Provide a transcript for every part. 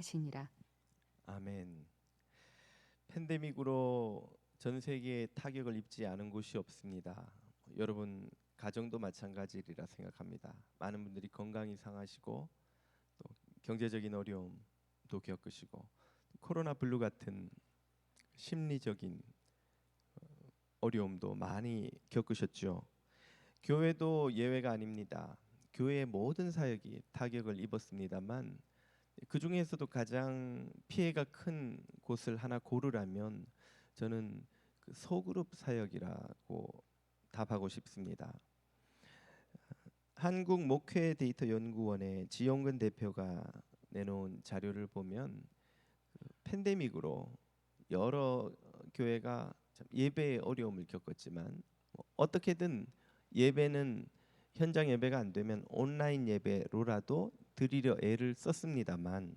하시니라. 아멘. 팬데믹으로 전 세계에 타격을 입지 않은 곳이 없습니다. 여러분 가정도 마찬가지리라 생각합니다. 많은 분들이 건강이 상하시고 또 경제적인 어려움도 겪으시고 코로나 블루 같은 심리적인 어려움도 많이 겪으셨죠. 교회도 예외가 아닙니다. 교회의 모든 사역이 타격을 입었습니다만 그 중에서도 가장 피해가 큰 곳을 하나 고르라면 저는 그 소그룹 사역이라고 답하고 싶습니다. 한국 목회 데이터 연구원의 지용근 대표가 내놓은 자료를 보면 팬데믹으로 여러 교회가 예배에 어려움을 겪었지만 어떻게든 예배는 현장 예배가 안 되면 온라인 예배로라도 드리려 애를 썼습니다만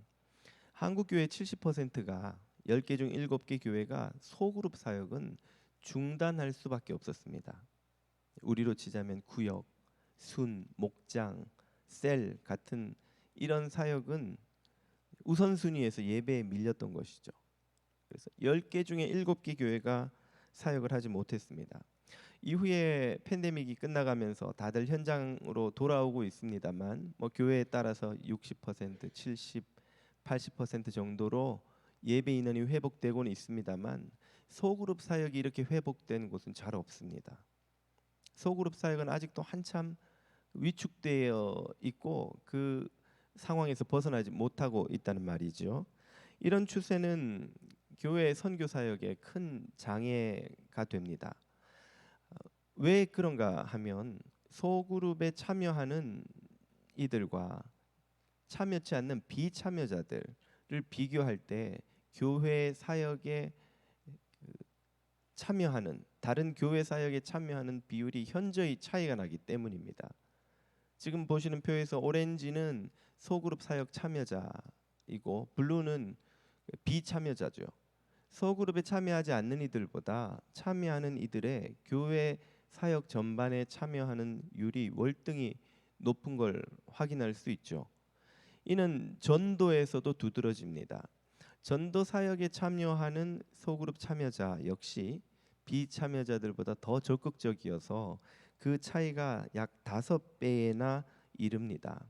한국 교회 70%가 10개 중 7개 교회가 소그룹 사역은 중단할 수밖에 없었습니다. 우리로 치자면 구역, 순, 목장, 셀 같은 이런 사역은 우선순위에서 예배에 밀렸던 것이죠. 그래서 10개 중에 7개 교회가 사역을 하지 못했습니다. 이후에 팬데믹이 끝나가면서 다들 현장으로 돌아오고 있습니다만 교회에 따라서 60%, 70, 80% 정도로 예배 인원이 회복되고는 있습니다만 소그룹 사역이 이렇게 회복된 곳은 잘 없습니다. 소그룹 사역은 아직도 한참 위축되어 있고 그 상황에서 벗어나지 못하고 있다는 말이죠. 이런 추세는 교회 선교 사역에 큰 장애가 됩니다. 왜 그런가 하면 소그룹에 참여하는 이들과 참여치 않는 비참여자들을 비교할 때 교회 사역에 참여하는 다른 교회 사역에 참여하는 비율이 현저히 차이가 나기 때문입니다. 지금 보시는 표에서 오렌지는 소그룹 사역 참여자이고 블루는 비참여자죠. 소그룹에 참여하지 않는 이들보다 참여하는 이들의 교회 사역 전반에 참여하는 율이 월등히 높은 걸 확인할 수 있죠. 이는 전도에서도 두드러집니다. 전도 사역에 참여하는 소그룹 참여자 역시 비참여자들보다 더 적극적이어서 그 차이가 약 5배나 이릅니다.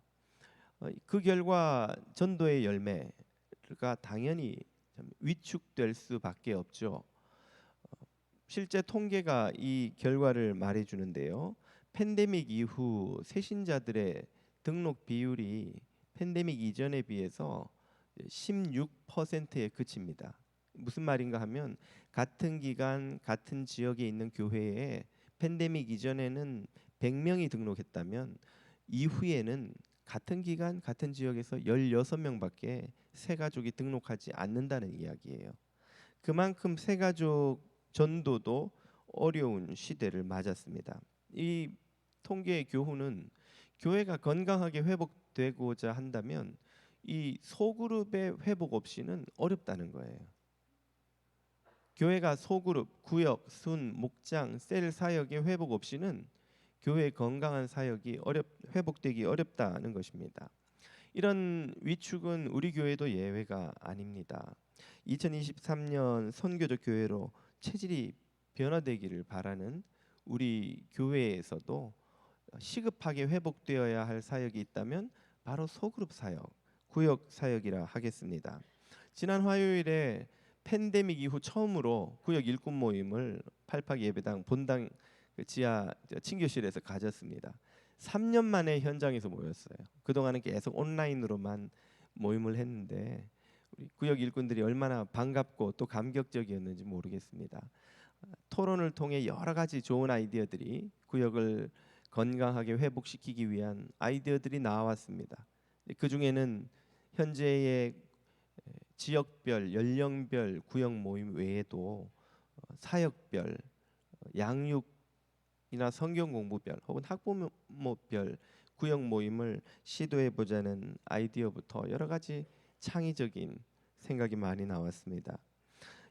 그 결과 전도의 열매가 당연히 위축될 수밖에 없죠. 실제 통계가 이 결과를 말해주는데요. 팬데믹 이후 새신자들의 등록 비율이 팬데믹 이전에 비해서 16%에 그칩니다. 무슨 말인가 하면 같은 기간 같은 지역에 있는 교회에 팬데믹 이전에는 100명이 등록했다면 이후에는 같은 기간 같은 지역에서 16명밖에 새가족이 등록하지 않는다는 이야기예요. 그만큼 새가족 전도도 어려운 시대를 맞았습니다. 이 통계의 교훈은 교회가 건강하게 회복되고자 한다면 이 소그룹의 회복 없이는 어렵다는 거예요. 교회가 소그룹, 구역, 순, 목장, 셀 사역의 회복 없이는 교회의 건강한 사역이 회복되기 어렵다는 것입니다. 이런 위축은 우리 교회도 예외가 아닙니다. 2023년 선교적 교회로 체질이 변화되기를 바라는 우리 교회에서도 시급하게 회복되어야 할 사역이 있다면 바로 소그룹 사역, 구역 사역이라 하겠습니다. 지난 화요일에 팬데믹 이후 처음으로 구역 일꾼 모임을 8팍 예배당 본당 지하 친교실에서 가졌습니다. 3년 만에 현장에서 모였어요. 그동안은 계속 온라인으로만 모임을 했는데 우리 구역 일꾼들이 얼마나 반갑고 또 감격적이었는지 모르겠습니다. 토론을 통해 여러 가지 좋은 아이디어들이 구역을 건강하게 회복시키기 위한 아이디어들이 나왔습니다. 그 중에는 현재의 지역별, 연령별 구역 모임 외에도 사역별, 양육이나 성경 공부별 혹은 학부모별 구역 모임을 시도해 보자는 아이디어부터 여러 가지 창의적인 생각이 많이 나왔습니다.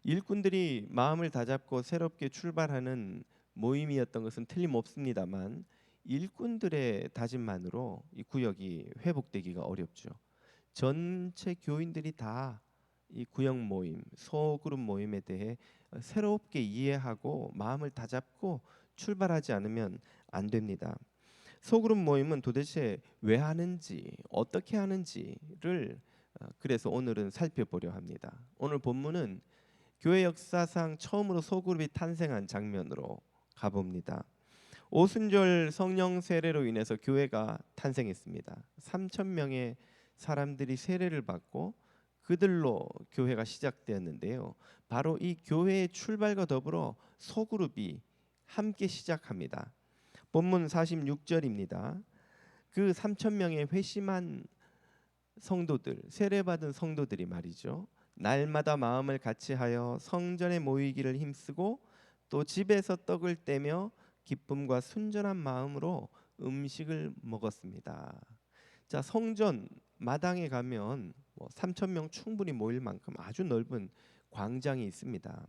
일꾼들이 마음을 다잡고 새롭게 출발하는 모임이었던 것은 틀림없습니다만 일꾼들의 다짐만으로 이 구역이 회복되기가 어렵죠. 전체 교인들이 다 이 구역 모임, 소그룹 모임에 대해 새롭게 이해하고 마음을 다잡고 출발하지 않으면 안 됩니다. 소그룹 모임은 도대체 왜 하는지, 어떻게 하는지를 그래서 오늘은 살펴보려 합니다. 오늘 본문은 교회 역사상 처음으로 소그룹이 탄생한 장면으로 가봅니다. 오순절 성령 세례로 인해서 교회가 탄생했습니다. 3천 명의 사람들이 세례를 받고 그들로 교회가 시작되었는데요. 바로 이 교회의 출발과 더불어 소그룹이 함께 시작합니다. 본문 46절입니다. 그 3천 명의 회심한 성도들, 세례받은 성도들이 말이죠. 날마다 마음을 같이하여 성전에 모이기를 힘쓰고 또 집에서 떡을 떼며 기쁨과 순전한 마음으로 음식을 먹었습니다. 자, 성전 마당에 가면 3천 명 충분히 모일 만큼 아주 넓은 광장이 있습니다.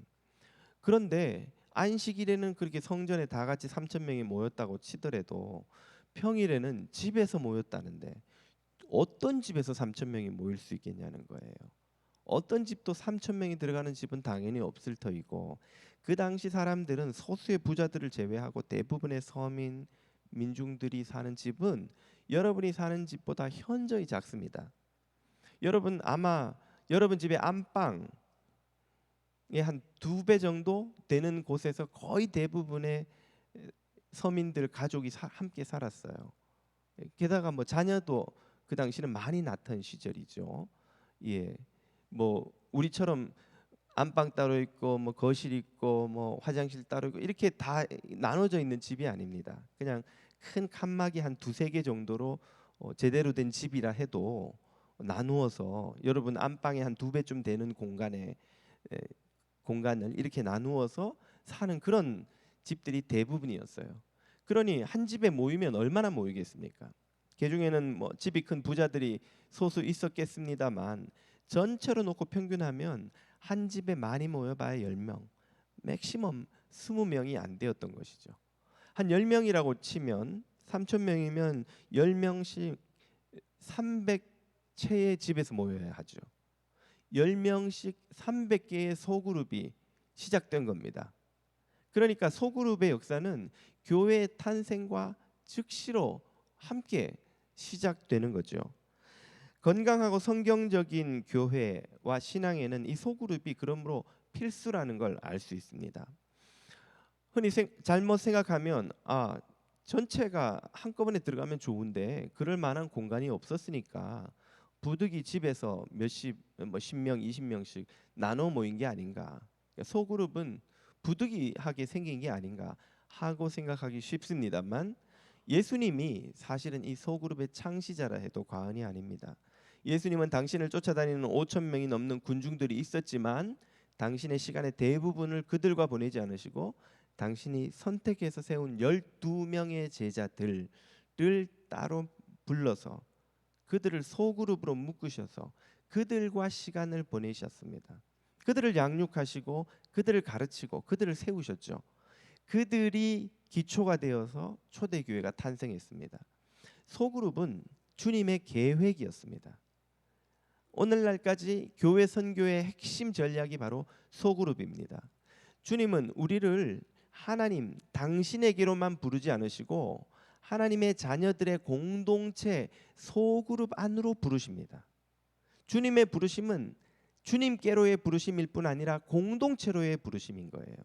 그런데 안식일에는 그렇게 성전에 다 같이 3천 명이 모였다고 치더라도 평일에는 집에서 모였다는데 어떤 집에서 3천 명이 모일 수 있겠냐는 거예요. 어떤 집도 3천 명이 들어가는 집은 당연히 없을 터이고 그 당시 사람들은 소수의 부자들을 제외하고 대부분의 서민 민중들이 사는 집은 여러분이 사는 집보다 현저히 작습니다. 여러분 아마 여러분 집의 안방에 한 2배 정도 되는 곳에서 거의 대부분의 서민들 가족이 함께 살았어요. 게다가 뭐 자녀도 그 당시는 많이 낳던 시절이죠. 예, 뭐 우리처럼 안방 따로 있고 뭐 거실 있고 뭐 화장실 따로 있고 이렇게 다 나눠져 있는 집이 아닙니다. 그냥 큰 칸막이 한 2-3개 정도로 제대로 된 집이라 해도 나누어서 여러분 안방에 한 2배쯤 되는 공간을 이렇게 나누어서 사는 그런 집들이 대부분이었어요. 그러니 한 집에 모이면 얼마나 모이겠습니까? 그중에는 뭐 집이 큰 부자들이 소수 있었겠습니다만 전체로 놓고 평균하면 한 집에 많이 모여봐야 10명, 맥시멈 20명이 안 되었던 것이죠. 한 10명이라고 치면 3천 명이면 10명씩 300채의 집에서 모여야 하죠. 10명씩 300개의 소그룹이 시작된 겁니다. 그러니까 소그룹의 역사는 교회의 탄생과 즉시로 함께 시작되는 거죠. 건강하고 성경적인 교회와 신앙에는 이 소그룹이 그러므로 필수라는 걸 알 수 있습니다. 흔히 잘못 생각하면 전체가 한꺼번에 들어가면 좋은데 그럴 만한 공간이 없었으니까 부득이 집에서 몇십, 10명, 20명씩 나눠 모인 게 아닌가. 소그룹은 부득이하게 생긴 게 아닌가 하고 생각하기 쉽습니다만 예수님이 사실은 이 소그룹의 창시자라 해도 과언이 아닙니다. 예수님은 당신을 쫓아다니는 5천 명이 넘는 군중들이 있었지만 당신의 시간의 대부분을 그들과 보내지 않으시고 당신이 선택해서 세운 12명의 제자들을 따로 불러서 그들을 소그룹으로 묶으셔서 그들과 시간을 보내셨습니다. 그들을 양육하시고 그들을 가르치고 그들을 세우셨죠. 그들이 기초가 되어서 초대교회가 탄생했습니다. 소그룹은 주님의 계획이었습니다. 오늘날까지 교회 선교의 핵심 전략이 바로 소그룹입니다. 주님은 우리를 하나님 당신에게로만 부르지 않으시고 하나님의 자녀들의 공동체 소그룹 안으로 부르십니다. 주님의 부르심은 주님께로의 부르심일 뿐 아니라 공동체로의 부르심인 거예요.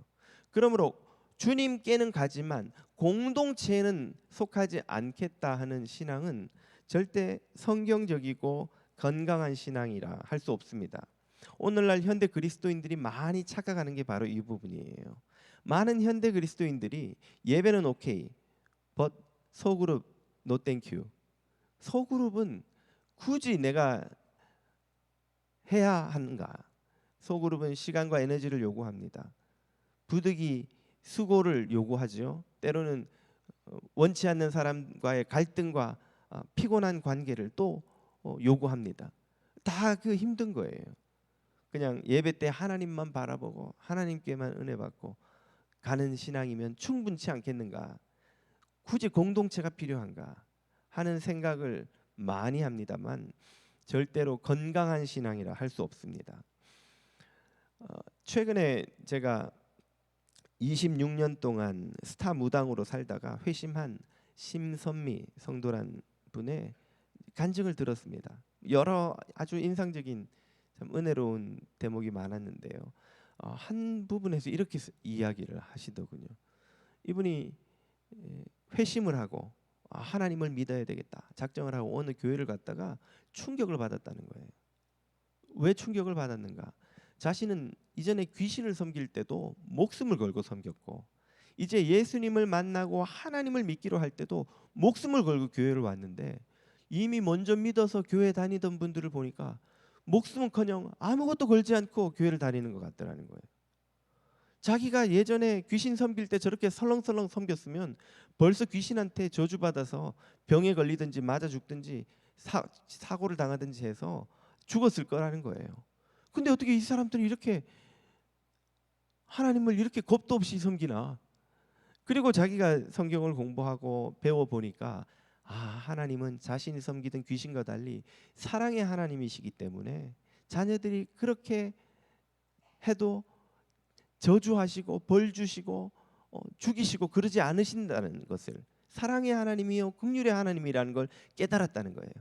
그러므로 주님께는 가지만 공동체에는 속하지 않겠다 하는 신앙은 절대 성경적이고 건강한 신앙이라 할 수 없습니다. 오늘날 현대 그리스도인들이 많이 착각하는 게 바로 이 부분이에요. 많은 현대 그리스도인들이 예배는 오케이, but 소그룹 no thank you. 소그룹은 굳이 내가 해야 하는가? 소그룹은 시간과 에너지를 요구합니다. 부득이 수고를 요구하죠. 때로는 원치 않는 사람과의 갈등과 피곤한 관계를 또 요구합니다. 다 그 힘든 거예요. 그냥 예배 때 하나님만 바라보고 하나님께만 은혜 받고 가는 신앙이면 충분치 않겠는가? 굳이 공동체가 필요한가 하는 생각을 많이 합니다만 절대로 건강한 신앙이라 할 수 없습니다. 최근에 제가 26년 동안 스타 무당으로 살다가 회심한 심선미 성도란 분의 간증을 들었습니다. 여러 아주 인상적인 참 은혜로운 대목이 많았는데요. 한 부분에서 이렇게 이야기를 하시더군요. 이분이 회심을 하고 하나님을 믿어야 되겠다 작정을 하고 어느 교회를 갔다가 충격을 받았다는 거예요. 왜 충격을 받았는가? 자신은 이전에 귀신을 섬길 때도 목숨을 걸고 섬겼고 이제 예수님을 만나고 하나님을 믿기로 할 때도 목숨을 걸고 교회를 왔는데 이미 먼저 믿어서 교회 다니던 분들을 보니까 목숨은커녕 아무것도 걸지 않고 교회를 다니는 것 같더라는 거예요. 자기가 예전에 귀신 섬길 때 저렇게 설렁설렁 섬겼으면 벌써 귀신한테 저주받아서 병에 걸리든지 맞아 죽든지 사고를 당하든지 해서 죽었을 거라는 거예요. 근데 어떻게 이 사람들이 이렇게 하나님을 이렇게 겁도 없이 섬기나? 그리고 자기가 성경을 공부하고 배워보니까 하나님은 자신이 섬기던 귀신과 달리 사랑의 하나님이시기 때문에 자녀들이 그렇게 해도 저주하시고 벌 주시고 죽이시고 그러지 않으신다는 것을, 사랑의 하나님이요 긍휼의 하나님이라는 걸 깨달았다는 거예요.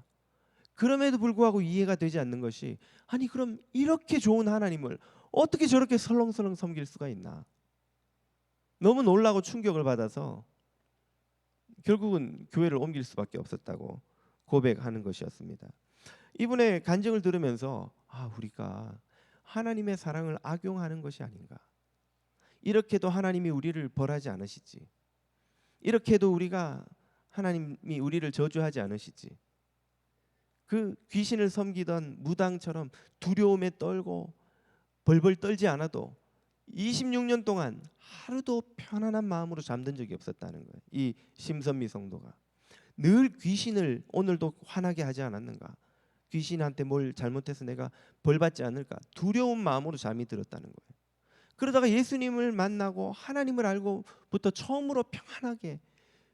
그럼에도 불구하고 이해가 되지 않는 것이, 아니 그럼 이렇게 좋은 하나님을 어떻게 저렇게 설렁설렁 섬길 수가 있나? 너무 놀라고 충격을 받아서 결국은 교회를 옮길 수밖에 없었다고 고백하는 것이었습니다. 이분의 간증을 들으면서 우리가 하나님의 사랑을 악용하는 것이 아닌가, 이렇게도 하나님이 우리를 벌하지 않으시지, 이렇게도 우리가 하나님이 우리를 저주하지 않으시지, 그 귀신을 섬기던 무당처럼 두려움에 떨고 벌벌 떨지 않아도 26년 동안 하루도 편안한 마음으로 잠든 적이 없었다는 거예요. 이 심선미 성도가 늘 귀신을 오늘도 화나게 하지 않았는가, 귀신한테 뭘 잘못해서 내가 벌받지 않을까 두려운 마음으로 잠이 들었다는 거예요. 그러다가 예수님을 만나고 하나님을 알고부터 처음으로 평안하게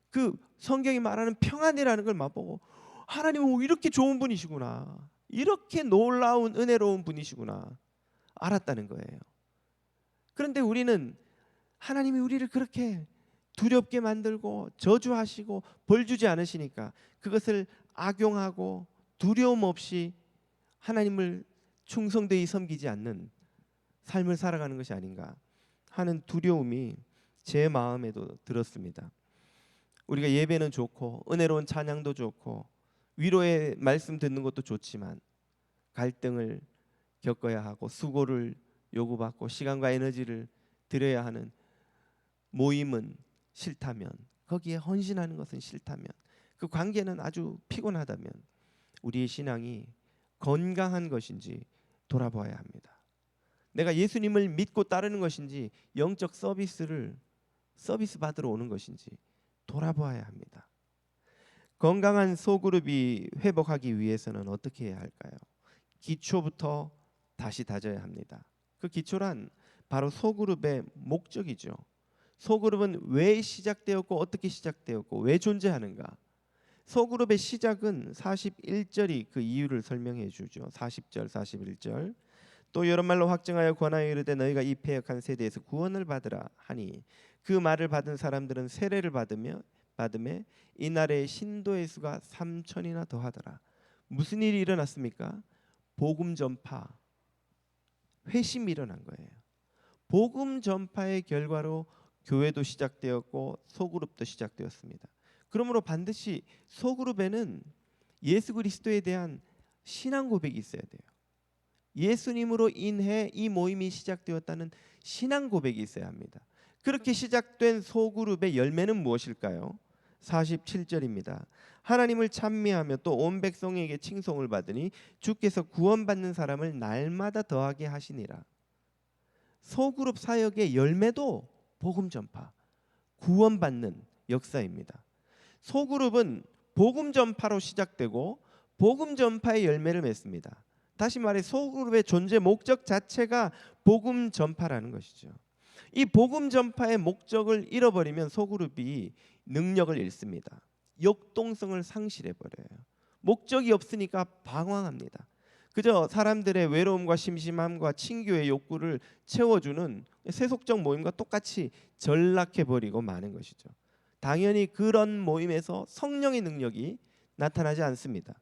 그 성경이 말하는 평안이라는 걸 맛보고, 하나님은 이렇게 좋은 분이시구나, 이렇게 놀라운 은혜로운 분이시구나 알았다는 거예요. 그런데 우리는 하나님이 우리를 그렇게 두렵게 만들고 저주하시고 벌 주지 않으시니까 그것을 악용하고 두려움 없이 하나님을 충성되이 섬기지 않는 삶을 살아가는 것이 아닌가 하는 두려움이 제 마음에도 들었습니다. 우리가 예배는 좋고 은혜로운 찬양도 좋고 위로의 말씀 듣는 것도 좋지만 갈등을 겪어야 하고 수고를 요구받고 시간과 에너지를 들여야 하는 모임은 싫다면, 거기에 헌신하는 것은 싫다면, 그 관계는 아주 피곤하다면 우리의 신앙이 건강한 것인지 돌아봐야 합니다. 내가 예수님을 믿고 따르는 것인지 영적 서비스 받으러 오는 것인지 돌아봐야 합니다. 건강한 소그룹이 회복하기 위해서는 어떻게 해야 할까요? 기초부터 다시 다져야 합니다. 그 기초란 바로 소그룹의 목적이죠. 소그룹은 왜 시작되었고 어떻게 시작되었고 왜 존재하는가? 소그룹의 시작은 41절이 그 이유를 설명해 주죠. 40절, 41절. 또 여러 말로 확증하여 권하여 이르되 너희가 이 패역한 세대에서 구원을 받으라 하니 그 말을 받은 사람들은 세례를 받음에 이날의 신도의 수가 3,000이나 더하더라. 무슨 일이 일어났습니까? 복음 전파, 회심이 일어난 거예요. 복음 전파의 결과로 교회도 시작되었고 소그룹도 시작되었습니다. 그러므로 반드시 소그룹에는 예수 그리스도에 대한 신앙 고백이 있어야 돼요. 예수님으로 인해 이 모임이 시작되었다는 신앙 고백이 있어야 합니다. 그렇게 시작된 소그룹의 열매는 무엇일까요? 47절입니다. 하나님을 찬미하며 또 온 백성에게 칭송을 받으니 주께서 구원받는 사람을 날마다 더하게 하시니라. 소그룹 사역의 열매도 복음 전파, 구원받는 역사입니다. 소그룹은 복음 전파로 시작되고 복음 전파의 열매를 맺습니다. 다시 말해 소그룹의 존재 목적 자체가 복음 전파라는 것이죠. 이 복음 전파의 목적을 잃어버리면 소그룹이 능력을 잃습니다. 역동성을 상실해 버려요. 목적이 없으니까 방황합니다. 그저 사람들의 외로움과 심심함과 친교의 욕구를 채워주는 세속적 모임과 똑같이 전락해버리고 마는 것이죠. 당연히 그런 모임에서 성령의 능력이 나타나지 않습니다.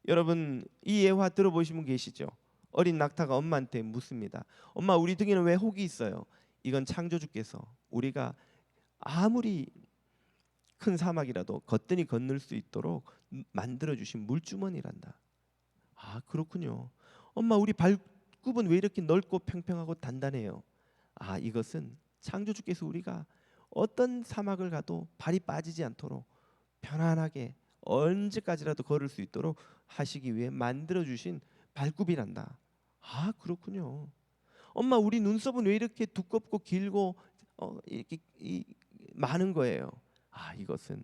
여러분, 이 예화 들어보신 분 계시죠? 어린 낙타가 엄마한테 묻습니다. 엄마, 우리 등에는 왜 혹이 있어요? 이건 창조주께서 우리가 아무리 큰 사막이라도 거뜬히 건널 수 있도록 만들어주신 물주머니란다. 아, 그렇군요. 엄마, 우리 발굽은 왜 이렇게 넓고 평평하고 단단해요? 아, 이것은 창조주께서 우리가 어떤 사막을 가도 발이 빠지지 않도록 편안하게 언제까지라도 걸을 수 있도록 하시기 위해 만들어주신 발굽이란다. 아, 그렇군요. 엄마, 우리 눈썹은 왜 이렇게 두껍고 길고 이렇게 많은 거예요? 아, 이것은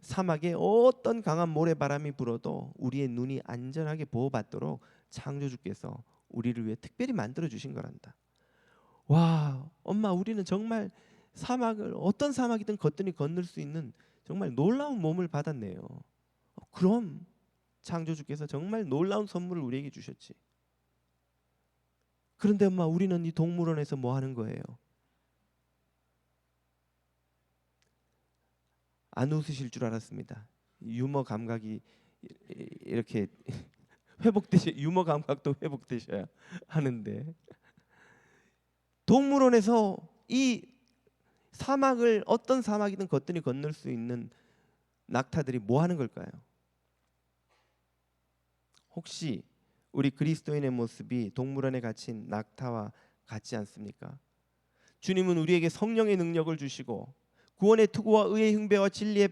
사막에 어떤 강한 모래바람이 불어도 우리의 눈이 안전하게 보호받도록 창조주께서 우리를 위해 특별히 만들어 주신 거란다. 와, 엄마, 우리는 정말 사막을 어떤 사막이든 거뜬히 건널 수 있는 정말 놀라운 몸을 받았네요. 그럼 창조주께서 정말 놀라운 선물을 우리에게 주셨지. 그런데 엄마, 우리는 이 동물원에서 뭐 하는 거예요? 안 웃으실 줄 알았습니다. 유머 감각이 이렇게 유머 감각도 회복되셔야 하는데, 동물원에서 이 사막을 어떤 사막이든 거뜬히 건널 수 있는 낙타들이 뭐 하는 걸까요? 혹시 우리 그리스도인의 모습이 동물원에 갇힌 낙타와 같지 않습니까? 주님은 우리에게 성령의 능력을 주시고 구원의 투구와 의의 흉배와 진리의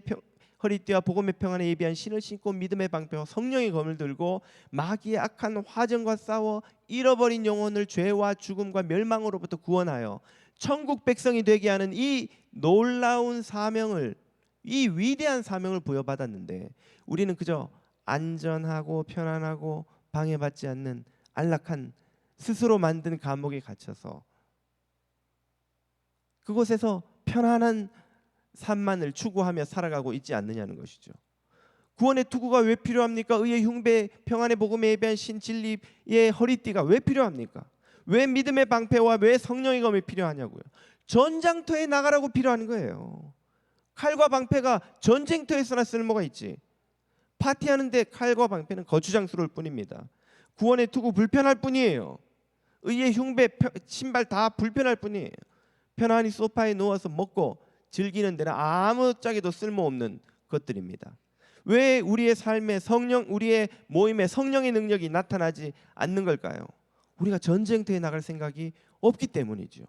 허리띠와 복음의 평안에 예비한 신을 신고 믿음의 방패와 성령의 검을 들고 마귀의 악한 화정과 싸워 잃어버린 영혼을 죄와 죽음과 멸망으로부터 구원하여 천국 백성이 되게 하는 이 놀라운 사명을, 이 위대한 사명을 부여받았는데, 우리는 그저 안전하고 편안하고 방해받지 않는 안락한 스스로 만든 감옥에 갇혀서 그곳에서 편안한 삶만을 추구하며 살아가고 있지 않느냐는 것이죠. 구원의 투구가 왜 필요합니까? 의의 흉배, 평안의 복음에 예비한 신, 진리의 허리띠가 왜 필요합니까? 왜 믿음의 방패와 왜 성령의 검이 필요하냐고요. 전장터에 나가라고 필요한 거예요. 칼과 방패가 전쟁터에서나 쓸모가 있지. 파티하는데 칼과 방패는 거추장스러울 뿐입니다. 구원의 투구 불편할 뿐이에요. 의의 흉배, 신발 다 불편할 뿐이에요. 편안히 소파에 누워서 먹고 즐기는 데는 아무짝에도 쓸모없는 것들입니다. 왜 우리의 삶에 우리의 모임에 성령의 능력이 나타나지 않는 걸까요? 우리가 전쟁터에 나갈 생각이 없기 때문이죠.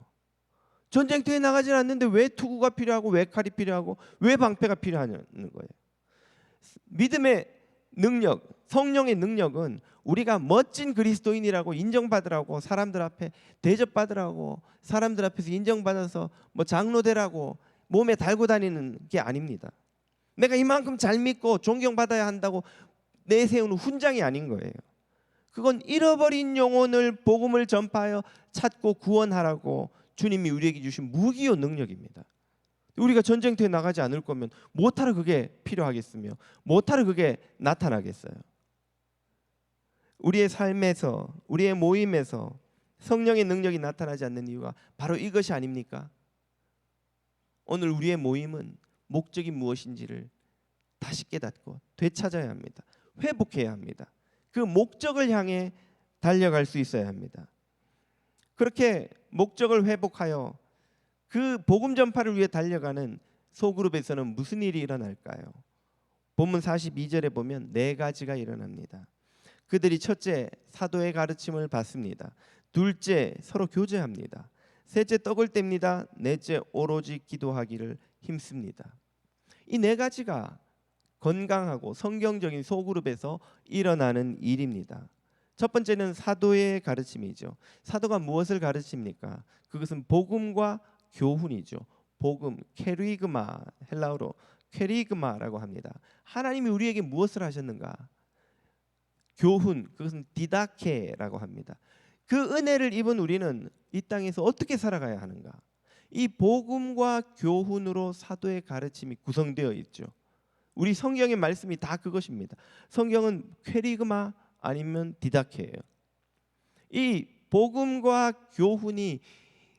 전쟁터에 나가지 않는데 왜 투구가 필요하고 왜 칼이 필요하고 왜 방패가 필요하냐는 거예요. 믿음의 능력, 성령의 능력은 우리가 멋진 그리스도인이라고 인정받으라고, 사람들 앞에 대접받으라고, 사람들 앞에서 인정받아서 뭐 장로되라고 몸에 달고 다니는 게 아닙니다. 내가 이만큼 잘 믿고 존경받아야 한다고 내세우는 훈장이 아닌 거예요. 그건 잃어버린 영혼을 복음을 전파하여 찾고 구원하라고 주님이 우리에게 주신 무기요 능력입니다. 우리가 전쟁터에 나가지 않을 거면 뭐하러 그게 필요하겠으며 뭐하러 그게 나타나겠어요? 우리의 삶에서, 우리의 모임에서 성령의 능력이 나타나지 않는 이유가 바로 이것이 아닙니까? 오늘 우리의 모임은 목적이 무엇인지를 다시 깨닫고 되찾아야 합니다. 회복해야 합니다. 그 목적을 향해 달려갈 수 있어야 합니다. 그렇게 목적을 회복하여 그 복음 전파를 위해 달려가는 소그룹에서는 무슨 일이 일어날까요? 본문 42절에 보면 네 가지가 일어납니다. 그들이 첫째, 사도의 가르침을 받습니다. 둘째, 서로 교제합니다. 셋째, 떡을 뗍니다. 넷째, 오로지 기도하기를 힘씁니다. 이 네 가지가 건강하고 성경적인 소그룹에서 일어나는 일입니다. 첫 번째는 사도의 가르침이죠. 사도가 무엇을 가르칩니까? 그것은 복음과 교훈이죠. 복음, 케리그마, 헬라어로 케리그마라고 합니다. 하나님이 우리에게 무엇을 하셨는가? 교훈, 그것은 디다케라고 합니다. 그 은혜를 입은 우리는 이 땅에서 어떻게 살아가야 하는가? 이 복음과 교훈으로 사도의 가르침이 구성되어 있죠. 우리 성경의 말씀이 다 그것입니다. 성경은 퀘리그마 아니면 디다케예요. 이 복음과 교훈이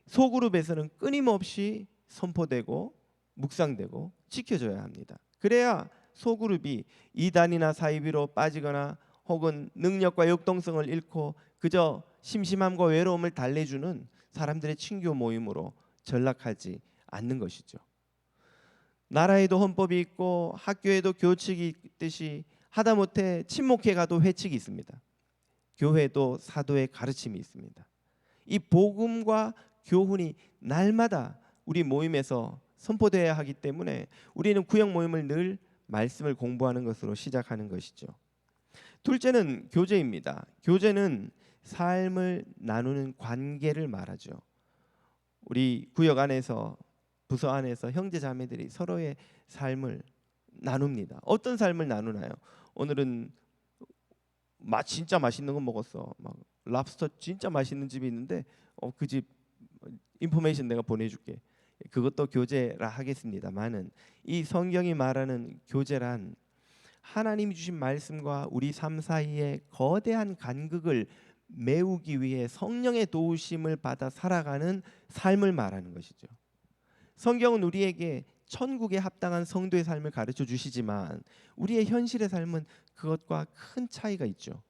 소그룹에서는 끊임없이 선포되고 묵상되고 지켜져야 합니다. 그래야 소그룹이 이단이나 사이비로 빠지거나 혹은 능력과 역동성을 잃고 그저 심심함과 외로움을 달래주는 사람들의 친교 모임으로 전락하지 않는 것이죠. 나라에도 헌법이 있고 학교에도 교칙이 있듯이 하다못해 친목회 가도 회칙이 있습니다. 교회도 사도의 가르침이 있습니다. 이 복음과 교훈이 날마다 우리 모임에서 선포되어야 하기 때문에 우리는 구역 모임을 늘 말씀을 공부하는 것으로 시작하는 것이죠. 둘째는 교제입니다. 교제는 삶을 나누는 관계를 말하죠. 우리 구역 안에서 부서 안에서 형제 자매들이 서로의 삶을 나눕니다. 어떤 삶을 나누나요? 오늘은 진짜 맛있는 거 먹었어. 막 랍스터 진짜 맛있는 집이 있는데 그 집 인포메이션 내가 보내줄게. 그것도 교제라 하겠습니다만은 이 성경이 말하는 교제란 하나님이 주신 말씀과 우리 삶 사이에 거대한 간극을 메우기 위해 성령의 도우심을 받아 살아가는 삶을 말하는 것이죠. 성경은 우리에게 천국에 합당한 성도의 삶을 가르쳐 주시지만 우리의 현실의 삶은 그것과 큰 차이가 있죠.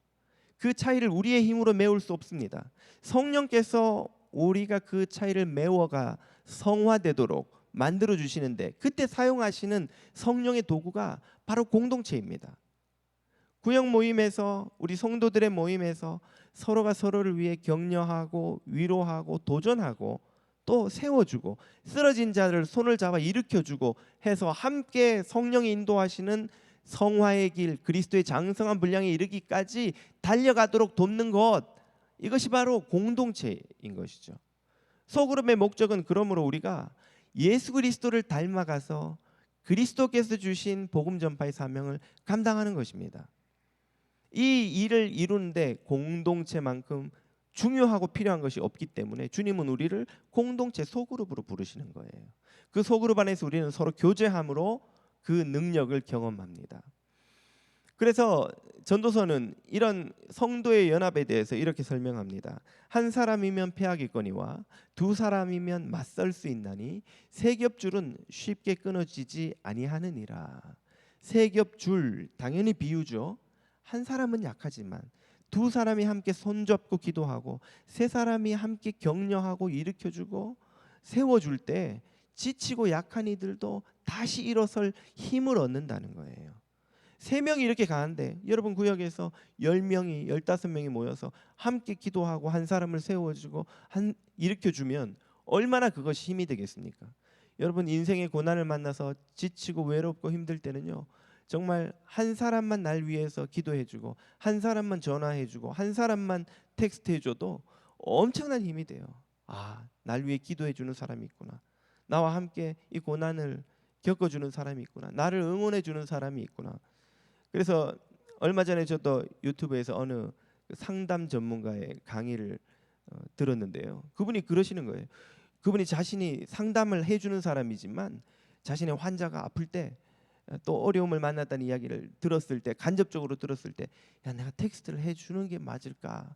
그 차이를 우리의 힘으로 메울 수 없습니다. 성령께서 우리가 그 차이를 메워가 성화되도록 만들어 주시는데 그때 사용하시는 성령의 도구가 바로 공동체입니다. 구역 모임에서 우리 성도들의 모임에서 서로가 서로를 위해 격려하고 위로하고 도전하고 또 세워주고 쓰러진 자를 손을 잡아 일으켜주고 해서 함께 성령이 인도하시는 성화의 길 그리스도의 장성한 분량에 이르기까지 달려가도록 돕는 것, 이것이 바로 공동체인 것이죠. 소그룹의 목적은 그러므로 우리가 예수 그리스도를 닮아가서 그리스도께서 주신 복음 전파의 사명을 감당하는 것입니다. 이 일을 이루는데 공동체만큼 중요하고 필요한 것이 없기 때문에 주님은 우리를 공동체 소그룹으로 부르시는 거예요. 그 소그룹 안에서 우리는 서로 교제함으로 그 능력을 경험합니다. 그래서 전도서는 이런 성도의 연합에 대해서 이렇게 설명합니다. 한 사람이면 패하겠거니와 두 사람이면 맞설 수 있나니 세 겹줄은 쉽게 끊어지지 아니하느니라. 세 겹줄 당연히 비유죠. 한 사람은 약하지만 두 사람이 함께 손잡고 기도하고 세 사람이 함께 격려하고 일으켜주고 세워줄 때 지치고 약한 이들도 다시 일어설 힘을 얻는다는 거예요. 3명이 이렇게 가는데 여러분 구역에서 10명이 15명이 모여서 함께 기도하고 한 사람을 세워주고 일으켜주면 얼마나 그것이 힘이 되겠습니까? 여러분 인생의 고난을 만나서 지치고 외롭고 힘들 때는요, 정말 한 사람만 날 위해서 기도해주고 한 사람만 전화해주고 한 사람만 텍스트해줘도 엄청난 힘이 돼요. 날 위해 기도해주는 사람이 있구나, 나와 함께 이 고난을 겪어주는 사람이 있구나, 나를 응원해주는 사람이 있구나. 그래서 얼마 전에 저도 유튜브에서 어느 상담 전문가의 강의를 들었는데요, 그분이 그러시는 거예요. 그분이 자신이 상담을 해주는 사람이지만 자신의 환자가 아플 때 또 어려움을 만났다는 이야기를 들었을 때, 간접적으로 들었을 때, 야, 내가 텍스트를 해주는 게 맞을까,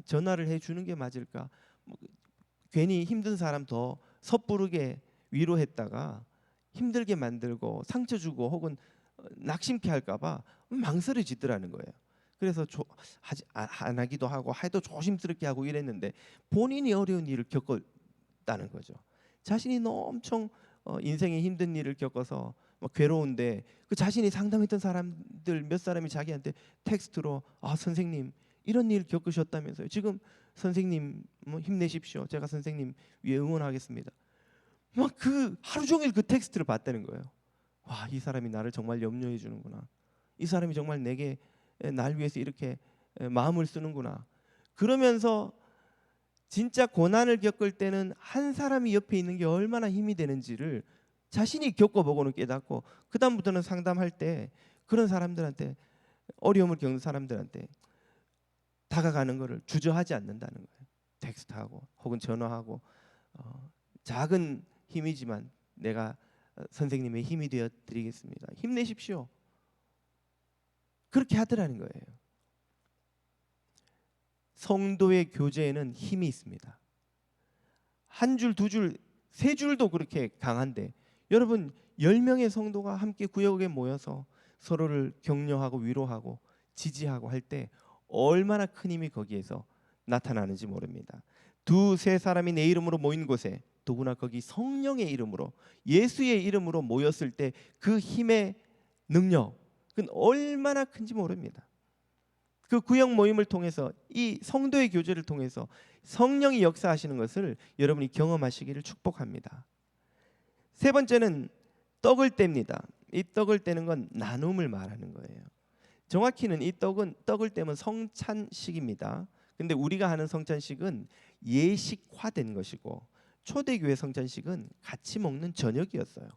전화를 해주는 게 맞을까, 괜히 힘든 사람 더 섣부르게 위로했다가 힘들게 만들고 상처 주고 혹은 낙심케 할까봐 망설여지더라는 거예요. 그래서 안 하기도 하고 해도 조심스럽게 하고 이랬는데 본인이 어려운 일을 겪었다는 거죠. 자신이 너무 엄청 인생에 힘든 일을 겪어서 괴로운데 그 자신이 상담했던 사람들 몇 사람이 자기한테 텍스트로 선생님 이런 일 겪으셨다면서요, 지금 선생님 힘내십시오, 제가 선생님 위해 응원하겠습니다. 막 그 하루 종일 그 텍스트를 봤다는 거예요. 와, 이 사람이 나를 정말 염려해 주는구나, 이 사람이 정말 내게 날 위해서 이렇게 마음을 쓰는구나. 그러면서 진짜 고난을 겪을 때는 한 사람이 옆에 있는 게 얼마나 힘이 되는지를 자신이 겪어보고는 깨닫고 그 다음부터는 상담할 때 그런 사람들한테, 어려움을 겪는 사람들한테 다가가는 것을 주저하지 않는다는 거예요. 텍스트하고 혹은 전화하고 작은 힘이지만 내가 선생님의 힘이 되어 드리겠습니다. 힘내십시오. 그렇게 하더라는 거예요. 성도의 교제에는 힘이 있습니다. 한 줄, 두 줄, 세 줄도 그렇게 강한데 여러분 10명의 성도가 함께 구역에 모여서 서로를 격려하고 위로하고 지지하고 할 때 얼마나 큰 힘이 거기에서 나타나는지 모릅니다. 두세 사람이 내 이름으로 모인 곳에 더구나 거기 성령의 이름으로 예수의 이름으로 모였을 때 그 힘의 능력은 얼마나 큰지 모릅니다. 그 구역 모임을 통해서 이 성도의 교제를 통해서 성령이 역사하시는 것을 여러분이 경험하시기를 축복합니다. 세 번째는 떡을 뗍니다. 이 떡을 떼는 건 나눔을 말하는 거예요. 정확히는 이 떡을 떼면 성찬식입니다. 근데 우리가 하는 성찬식은 예식화된 것이고 초대교회 성찬식은 같이 먹는 저녁이었어요.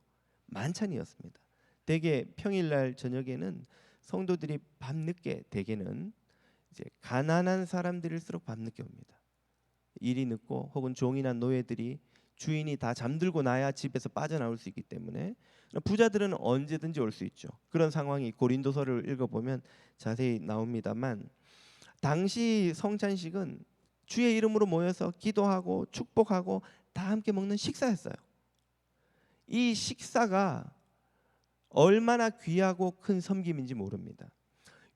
만찬이었습니다. 대개 평일날 저녁에는 성도들이 밤늦게 대개는 이제 가난한 사람들일수록 밤늦게 옵니다. 일이 늦고 혹은 종이나 노예들이 주인이 다 잠들고 나야 집에서 빠져나올 수 있기 때문에 부자들은 언제든지 올 수 있죠. 그런 상황이 고린도서를 읽어보면 자세히 나옵니다만 당시 성찬식은 주의 이름으로 모여서 기도하고 축복하고 다 함께 먹는 식사였어요. 이 식사가 얼마나 귀하고 큰 섬김인지 모릅니다.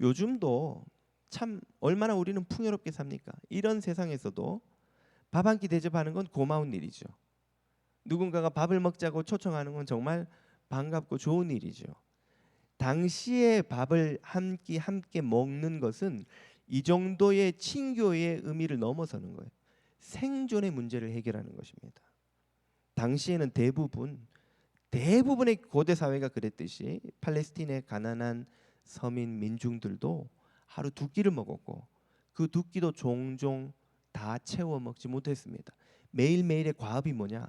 요즘도 참 얼마나 우리는 풍요롭게 삽니까? 이런 세상에서도 밥 한 끼 대접하는 건 고마운 일이죠. 누군가가 밥을 먹자고 초청하는 건 정말 반갑고 좋은 일이죠. 당시에 밥을 한 끼 함께 먹는 것은 이 정도의 친교의 의미를 넘어서는 거예요. 생존의 문제를 해결하는 것입니다. 당시에는 대부분의 고대 사회가 그랬듯이 팔레스틴의 가난한 서민 민중들도 하루 두 끼를 먹었고 그 두 끼도 종종 다 채워 먹지 못했습니다. 매일매일의 과업이 뭐냐?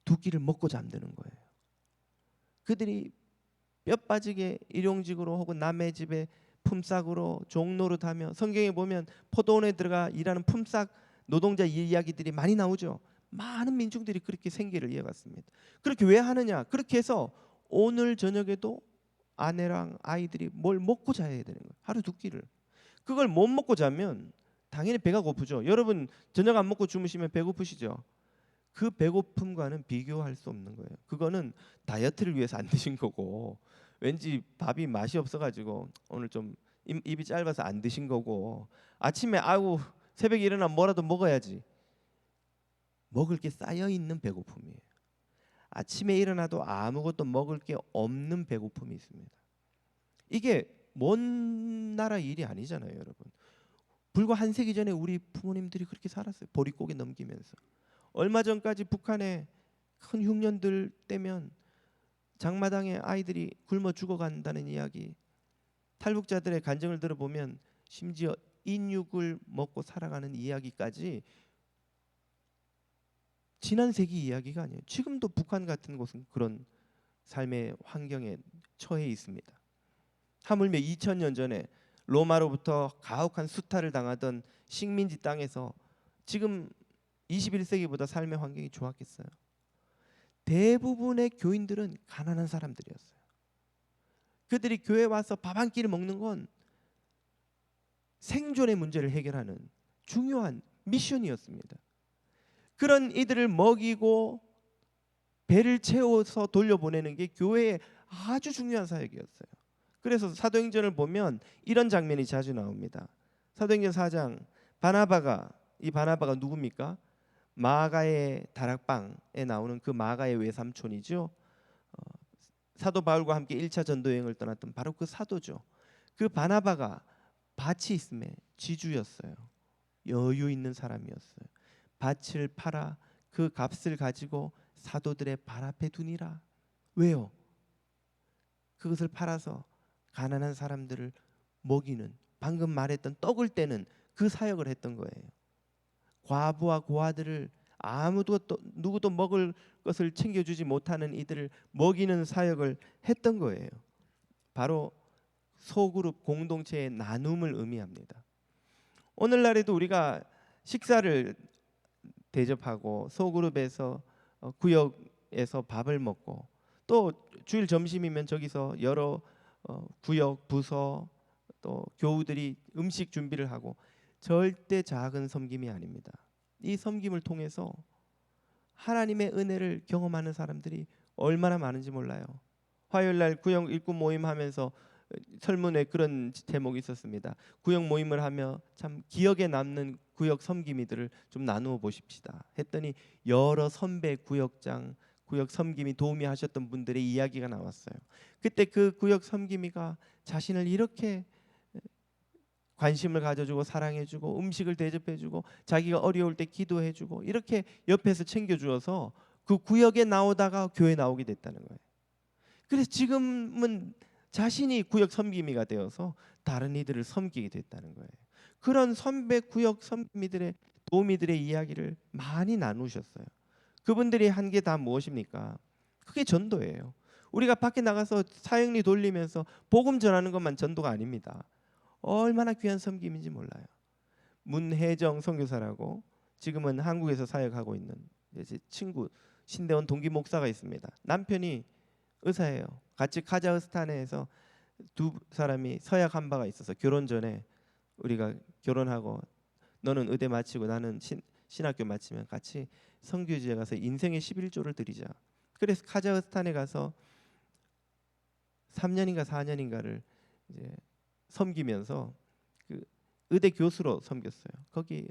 두 끼를 먹고 잠드는 거예요. 그들이 뼈 빠지게 일용직으로 혹은 남의 집에 품삯으로 종노릇하며 성경에 보면 포도원에 들어가 일하는 품삯 노동자 이야기들이 많이 나오죠. 많은 민중들이 그렇게 생계를 이어갔습니다. 그렇게 왜 하느냐? 그렇게 해서 오늘 저녁에도 아내랑 아이들이 뭘 먹고 자야 되는 거예요. 하루 두 끼를. 그걸 못 먹고 자면 당연히 배가 고프죠. 여러분 저녁 안 먹고 주무시면 배고프시죠? 그 배고픔과는 비교할 수 없는 거예요. 그거는 다이어트를 위해서 안 드신 거고 왠지 밥이 맛이 없어가지고 오늘 좀 입이 짧아서 안 드신 거고 아침에 아우 새벽에 일어나 뭐라도 먹어야지 먹을 게 쌓여 있는 배고픔이에요. 아침에 일어나도 아무것도 먹을 게 없는 배고픔이 있습니다. 이게 먼 나라 일이 아니잖아요, 여러분. 불과 한 세기 전에 우리 부모님들이 그렇게 살았어요. 보릿고개 넘기면서. 얼마 전까지 북한의 큰 흉년들 때면 장마당에 아이들이 굶어 죽어간다는 이야기, 탈북자들의 간증을 들어보면 심지어 인육을 먹고 살아가는 이야기까지 지난 세기 이야기가 아니에요. 지금도 북한 같은 곳은 그런 삶의 환경에 처해 있습니다. 하물며 2000년 전에 로마로부터 가혹한 수탈을 당하던 식민지 땅에서 지금 21세기보다 삶의 환경이 좋았겠어요? 대부분의 교인들은 가난한 사람들이었어요. 그들이 교회 와서 밥 한 끼를 먹는 건 생존의 문제를 해결하는 중요한 미션이었습니다. 그런 이들을 먹이고 배를 채워서 돌려보내는 게 교회의 아주 중요한 사역이었어요. 그래서 사도행전을 보면 이런 장면이 자주 나옵니다. 사도행전 4장 이 바나바가 누굽니까? 마가의 다락방에 나오는 그 마가의 외삼촌이죠. 사도 바울과 함께 1차 전도 여행을 떠났던 바로 그 사도죠. 그 바나바가 밭이 있음에 지주였어요. 여유 있는 사람이었어요. 밭을 팔아 그 값을 가지고 사도들의 발 앞에 두니라. 왜요? 그것을 팔아서 가난한 사람들을 먹이는, 방금 말했던 떡을 떼는 그 사역을 했던 거예요. 과부와 고아들을 누구도 먹을 것을 챙겨주지 못하는 이들을 먹이는 사역을 했던 거예요. 바로 소그룹 공동체의 나눔을 의미합니다. 오늘날에도 우리가 식사를 대접하고 소그룹에서 구역 구역에서 밥을 먹고 또 주일 점심이면 저기서 여러 구역, 부서 또 교우들이 음식 준비를 하고 절대 작은 섬김이 아닙니다. 이 섬김을 통해서 하나님의 은혜를 경험하는 사람들이 얼마나 많은지 몰라요. 화요일 날 구역 일꾼 모임 하면서 설문에 그런 제목이 있었습니다. 구역 모임을 하며 참 기억에 남는 구역 섬김이들을 좀 나누어 보십시다 했더니 여러 선배 구역장, 구역 섬김이 도움이 하셨던 분들의 이야기가 나왔어요. 그때 그 구역 섬김이가 자신을 이렇게 관심을 가져주고 사랑해주고 음식을 대접해주고 자기가 어려울 때 기도해주고 이렇게 옆에서 챙겨주어서 그 구역에 나오다가 교회 나오게 됐다는 거예요. 그래서 지금은 자신이 구역 섬김이가 되어서 다른 이들을 섬기게 됐다는 거예요. 그런 선배 구역 섬김이들의 도우미들의 이야기를 많이 나누셨어요. 그분들이 한 게 다 무엇입니까? 그게 전도예요. 우리가 밖에 나가서 사역리 돌리면서 복음 전하는 것만 전도가 아닙니다. 얼마나 귀한 섬김인지 몰라요. 문혜정 선교사라고 지금은 한국에서 사역하고 있는 제 친구 신대원 동기 목사가 있습니다. 남편이 의사예요. 같이 카자흐스탄에서 두 사람이 서약한 바가 있어서 결혼 전에 우리가 결혼하고 너는 의대 마치고 나는 신학교 마치면 같이 선교지에 가서 인생의 11조를 드리자. 그래서 카자흐스탄에 가서 3년인가 4년인가를 이제 섬기면서 그 의대 교수로 섬겼어요. 거기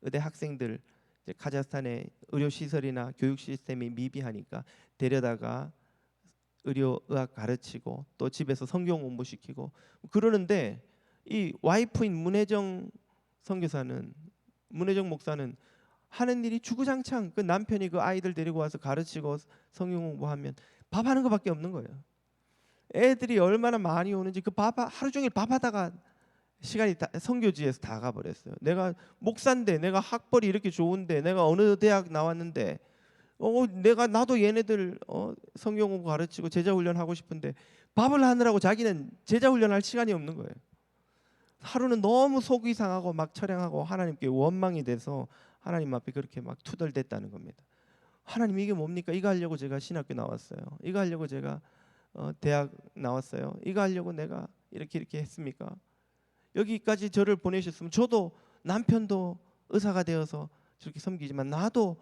의대 학생들 이제 카자흐스탄의 의료 시설이나 교육 시스템이 미비하니까 데려다가 의료의학 가르치고 또 집에서 성경 공부시키고 그러는데 이 와이프인 문혜정 목사는 하는 일이 주구장창 그 남편이 그 아이들 데리고 와서 가르치고 성경 공부하면 밥하는 것밖에 없는 거예요. 애들이 얼마나 많이 오는지 그 밥 하루 종일 밥하다가 시간이 다 선교지에서 다 가버렸어요. 내가 목사인데 내가 학벌이 이렇게 좋은데 내가 어느 대학 나왔는데 나도 얘네들 성경 공부 가르치고 제자 훈련하고 싶은데 밥을 하느라고 자기는 제자 훈련할 시간이 없는 거예요. 하루는 너무 속이 상하고 막 철량하고 하나님께 원망이 돼서 하나님 앞에 그렇게 막 투덜댔다는 겁니다. 하나님 이게 뭡니까? 이거 하려고 제가 신학교 나왔어요. 이거 하려고 제가 대학 나왔어요. 이거 하려고 내가 이렇게 했습니까? 여기까지 저를 보내셨으면 저도 남편도 의사가 되어서 저렇게 섬기지만 나도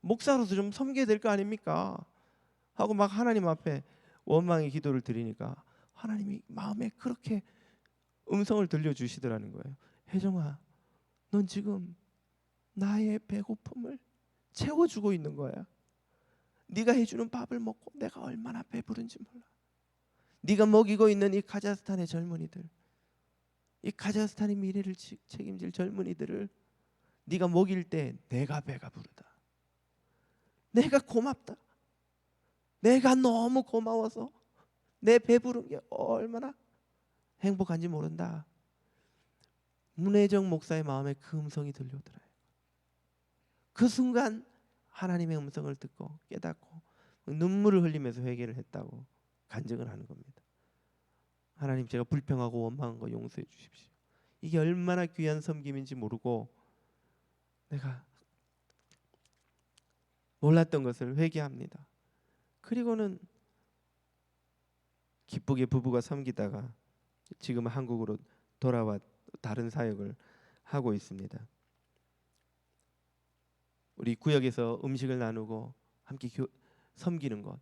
목사로서 좀 섬겨야 될 거 아닙니까? 하고 막 하나님 앞에 원망의 기도를 드리니까 하나님이 마음에 그렇게 음성을 들려주시더라는 거예요. 혜정아, 넌 지금 나의 배고픔을 채워주고 있는 거야. 네가 해주는 밥을 먹고 내가 얼마나 배부른지 몰라. 네가 먹이고 있는 이 카자흐스탄의 젊은이들, 이 카자흐스탄의 미래를 책임질 젊은이들을 네가 먹일 때 내가 배가 부르다. 내가 고맙다. 내가 너무 고마워서 내 배부른 게 얼마나 행복한지 모른다. 문혜정 목사의 마음에 그 음성이 들려오더라요. 그 순간 하나님의 음성을 듣고 깨닫고 눈물을 흘리면서 회개를 했다고 간증을 하는 겁니다. 하나님, 제가 불평하고 원망한 거 용서해 주십시오. 이게 얼마나 귀한 섬김인지 모르고 내가 몰랐던 것을 회개합니다. 그리고는 기쁘게 부부가 섬기다가 지금 한국으로 돌아와 다른 사역을 하고 있습니다. 우리 구역에서 음식을 나누고 함께 섬기는 것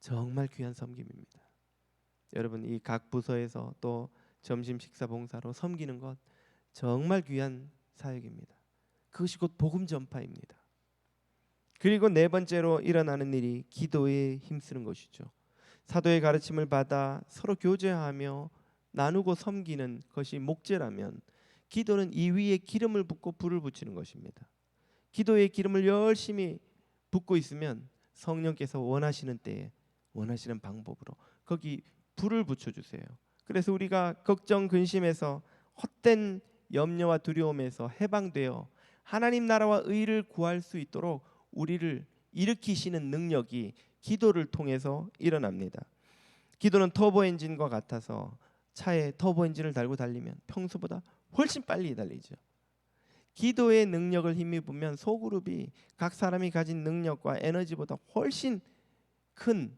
정말 귀한 섬김입니다. 여러분, 이 각 부서에서 또 점심 식사 봉사로 섬기는 것 정말 귀한 사역입니다. 그것이 곧 복음 전파입니다. 그리고 네 번째로 일어나는 일이 기도에 힘쓰는 것이죠. 사도의 가르침을 받아 서로 교제하며 나누고 섬기는 것이 목재라면 기도는 이 위에 기름을 붓고 불을 붙이는 것입니다. 기도에 기름을 열심히 붓고 있으면 성령께서 원하시는 때에 원하시는 방법으로 거기 불을 붙여주세요. 그래서 우리가 걱정 근심에서 헛된 염려와 두려움에서 해방되어 하나님 나라와 의를 구할 수 있도록 우리를 일으키시는 능력이 기도를 통해서 일어납니다. 기도는 터보 엔진과 같아서 차에 터보 엔진을 달고 달리면 평소보다 훨씬 빨리 달리죠. 기도의 능력을 힘입으면 소그룹이 각 사람이 가진 능력과 에너지보다 훨씬 큰,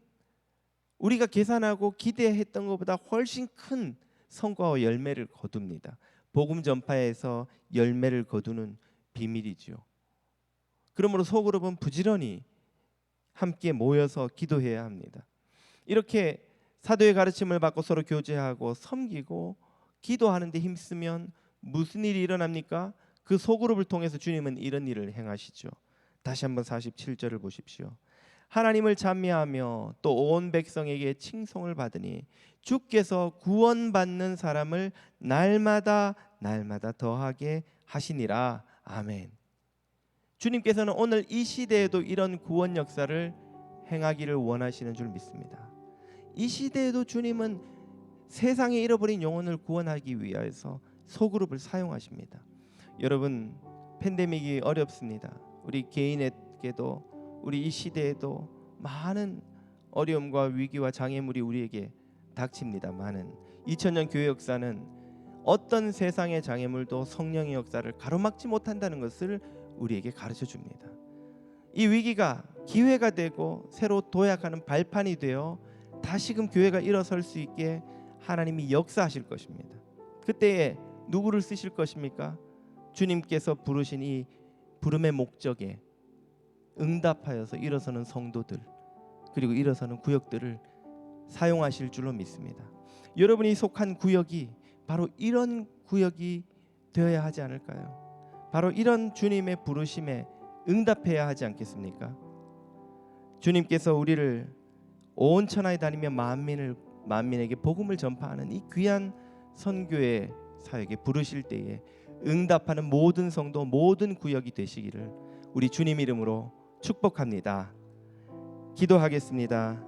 우리가 계산하고 기대했던 것보다 훨씬 큰 성과와 열매를 거둡니다. 복음 전파에서 열매를 거두는 비밀이지요. 그러므로 소그룹은 부지런히 함께 모여서 기도해야 합니다. 이렇게 사도의 가르침을 받고 서로 교제하고 섬기고 기도하는 데 힘쓰면 무슨 일이 일어납니까? 그 소그룹을 통해서 주님은 이런 일을 행하시죠. 다시 한번 47절을 보십시오. 하나님을 찬미하며 또 온 백성에게 칭송을 받으니 주께서 구원받는 사람을 날마다 더하게 하시니라. 아멘. 주님께서는 오늘 이 시대에도 이런 구원 역사를 행하기를 원하시는 줄 믿습니다. 이 시대에도 주님은 세상에 잃어버린 영혼을 구원하기 위해서 소그룹을 사용하십니다. 여러분, 팬데믹이 어렵습니다. 우리 개인에게도 우리 이 시대에도 많은 어려움과 위기와 장애물이 우리에게 닥칩니다. 많은 2000년 교회 역사는 어떤 세상의 장애물도 성령의 역사를 가로막지 못한다는 것을 우리에게 가르쳐 줍니다. 이 위기가 기회가 되고 새로 도약하는 발판이 되어 다시금 교회가 일어설 수 있게 하나님이 역사하실 것입니다. 그때에 누구를 쓰실 것입니까? 주님께서 부르신 이 부름의 목적에 응답하여서 일어서는 성도들, 그리고 일어서는 구역들을 사용하실 줄로 믿습니다. 여러분이 속한 구역이 바로 이런 구역이 되어야 하지 않을까요? 바로 이런 주님의 부르심에 응답해야 하지 않겠습니까? 주님께서 우리를 온 천하에 다니며 만민에게 복음을 전파하는 이 귀한 선교의 사역에 부르실 때에 응답하는 모든 성도, 모든 구역이 되시기를 우리 주님 이름으로 축복합니다. 기도하겠습니다.